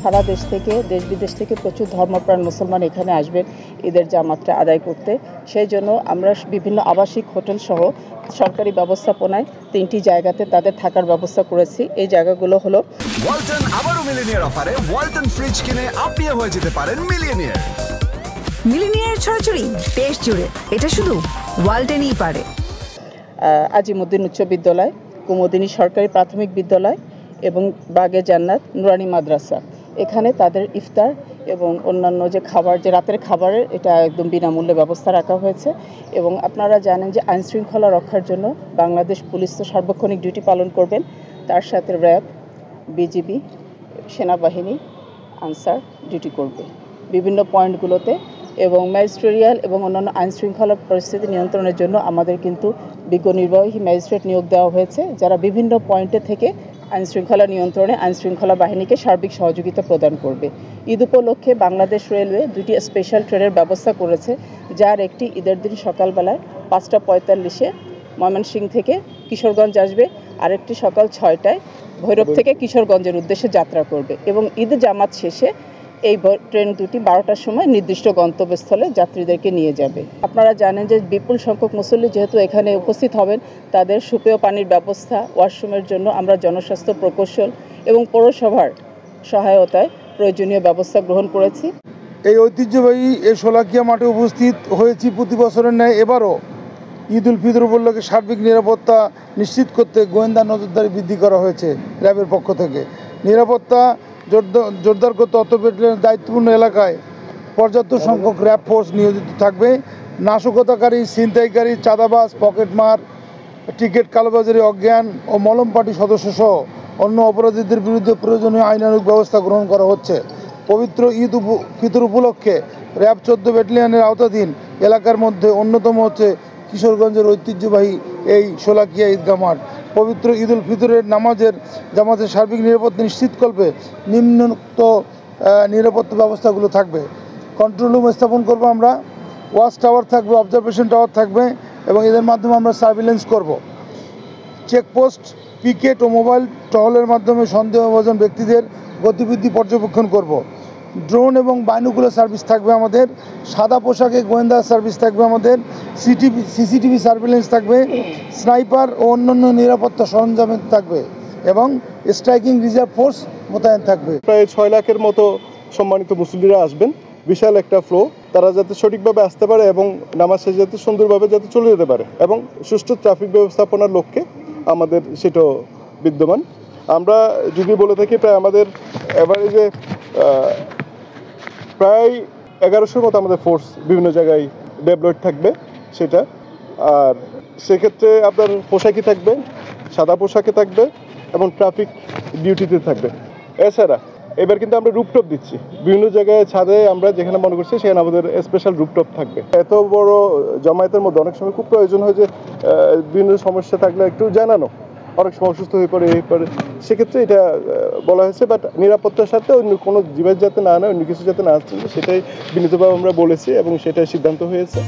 সারা দেশ থেকে দেশ বিদেশ থেকে প্রচুর ধর্মপ্রাণ মুসলমান এখানে আসবেন ঈদের জামাতটা আদায় করতে। সেই জন্য আমরা বিভিন্ন আবাসিক হোটেল সহ সরকারি ব্যবস্থাপনায় 3টি জায়গাতে তাদের থাকার ব্যবস্থা করেছি। এই জায়গাগুলো হলো ওয়ালটন আবারও মিলিনিয়ার অফারে ওয়ালটন ফ্রিজ কিনে আপনিও হয়ে যেতে পারেন মিলিয়নিয়ার। মিলিনিয়ার ছড়াছড়ি দেশ জুড়ে, এটা শুধু ওয়ালটনই পারে। আজিমউদ্দিন উচ্চ বিদ্যালয়, কুমুদিনী সরকারি প্রাথমিক বিদ্যালয় এবং বাগে জান্নাত নুরানি মাদ্রাসা, এখানে তাদের ইফতার এবং অন্যান্য যে খাবার, যে রাতের খাবারের, এটা একদম বিনামূল্যে ব্যবস্থা রাখা হয়েছে। এবং আপনারা জানেন যে আইন শৃঙ্খলা রক্ষার জন্য বাংলাদেশ পুলিশ তো সার্বক্ষণিক ডিউটি পালন করবেন, তার সাথে র্যাব, বিজিবি, সেনাবাহিনী, আনসার ডিউটি করবে বিভিন্ন পয়েন্টগুলোতে। এবং ম্যাজিস্ট্রেরিয়াল এবং অন্যান্য আইন শৃঙ্খলা পরিস্থিতি নিয়ন্ত্রণের জন্য আমাদের কিন্তু বিজ্ঞ নির্বাহী ম্যাজিস্ট্রেট নিয়োগ দেওয়া হয়েছে, যারা বিভিন্ন পয়েন্টে থেকে আইন শৃঙ্খলা নিয়ন্ত্রণে আইন শৃঙ্খলা বাহিনীকে সার্বিক সহযোগিতা প্রদান করবে। ঈদ উপলক্ষে বাংলাদেশ রেলওয়ে 2টি স্পেশাল ট্রেনের ব্যবস্থা করেছে, যার একটি ঈদের দিন সকালবেলায় 5:45-এ ময়মনসিংহ থেকে কিশোরগঞ্জ আসবে, আরেকটি সকাল 6টায় ভৈরব থেকে কিশোরগঞ্জের উদ্দেশ্যে যাত্রা করবে। এবং ঈদ জামাত শেষে এই ট্রেন দুটি 12টার সময় নির্দিষ্ট গন্তব্যস্থলে যাত্রীদেরকে নিয়ে যাবে। আপনারা জানেন যে বিপুল সংখ্যক মুসল্লি যেহেতু এখানে উপস্থিত হবেন, তাদের সুপেয় পানির ব্যবস্থা, ওয়াশরুমের জন্য আমরা জনস্বাস্থ্য প্রকৌশল এবং পৌরসভার সহায়তায় প্রয়োজনীয় ব্যবস্থা গ্রহণ করেছি। এই ঐতিহ্যবাহী এই শোলাকিয়া মাঠে উপস্থিত হয়েছি প্রতি বছরের ন্যায় এবারও ঈদ উল ফিতর উপলক্ষে সার্বিক নিরাপত্তা নিশ্চিত করতে গোয়েন্দা নজরদারি বৃদ্ধি করা হয়েছে র্যাবের পক্ষ থেকে। নিরাপত্তা জোরদার করতে অত ব্যাটালিয়নের দায়িত্বপূর্ণ এলাকায় পর্যাপ্ত সংখ্যক র্যাব ফোর্স নিয়োজিত থাকবে। নাশকতাকারী, ছিনতাইকারী, চাঁদাবাজ, পকেটমার, টিকিট কালোবাজারি, অজ্ঞান ও মলম পার্টি সদস্যসহ অন্য অপরাধীদের বিরুদ্ধে প্রয়োজনীয় আইনানুগ ব্যবস্থা গ্রহণ করা হচ্ছে। পবিত্র ঈদ ফিতর উপলক্ষে র্যাব 14 ব্যাটালিয়নের আওতাধীন এলাকার মধ্যে অন্যতম হচ্ছে কিশোরগঞ্জের ঐতিহ্যবাহী এই শোলাকিয়া ঈদগাহ মাঠ। পবিত্র ঈদ উল ফিতরের জামাতের সার্বিক নিরাপত্তা নিশ্চিতকল্পে নিম্নোক্ত নিরাপত্তা ব্যবস্থাগুলো থাকবে। কন্ট্রোল রুম স্থাপন করব আমরা, ওয়াচ টাওয়ার থাকবে, অবজারভেশন টাওয়ার থাকবে এবং এদের মাধ্যমে আমরা সার্ভিলেন্স করব। চেকপোস্ট, পিকেট ও মোবাইল টহলের মাধ্যমে সন্দেহভাজন ব্যক্তিদের গতিবিধি পর্যবেক্ষণ করব। ড্রোন এবং বাইনোকুলার সার্ভিস থাকবে আমাদের, সাদা পোশাকে গোয়েন্দা সার্ভিস থাকবে আমাদের, সিসিটিভি সার্ভিলেন্স থাকবে, স্নাইপার ও অন্যান্য নিরাপত্তা সরঞ্জাম থাকবে এবং স্ট্রাইকিং রিজার্ভ ফোর্স মোতায়েন থাকবে। প্রায় 6 লাখের মতো সম্মানিত মুসল্লিরা আসবেন। বিশাল একটা ফ্লো, তারা যাতে সঠিকভাবে আসতে পারে এবং নামাজ শেষে যাতে সুন্দরভাবে যাতে চলে যেতে পারে এবং সুষ্ঠু ট্রাফিক ব্যবস্থাপনার লক্ষ্যে আমাদের সেটাও বিদ্যমান। আমরা যদি বলে থাকি প্রায় আমাদের এভারেজে প্রায় 1100 মতো আমাদের ফোর্স বিভিন্ন জায়গায় ডেপ্লয়েড থাকবে সেটা। আর সেক্ষেত্রে আপনার পোশাকই থাকবে, সাদা পোশাকে থাকবে এবং ট্রাফিক ডিউটিতে থাকবে। এছাড়া এবার কিন্তু আমরা রুপটপ দিচ্ছি বিভিন্ন জায়গায়, ছাদে আমরা যেখানে মনে করছি সেখানে আমাদের স্পেশাল রুপটপ থাকবে। এত বড় জমায়েতের মধ্যে অনেক সময় খুব প্রয়োজন হয় যে বিভিন্ন সমস্যা থাকলে একটু জানানো, অনেক সময় অসুস্থ হয়ে পড়ে সেক্ষেত্রে এটা বলা হয়েছে। বাট নিরাপত্তার সাথে অন্য কোনো জীবন যাতে না নেয়, অন্য কিছু যাতে না আসছে, সেটাই বিনীতভাবে আমরা বলেছি এবং সেটাই সিদ্ধান্ত হয়েছে।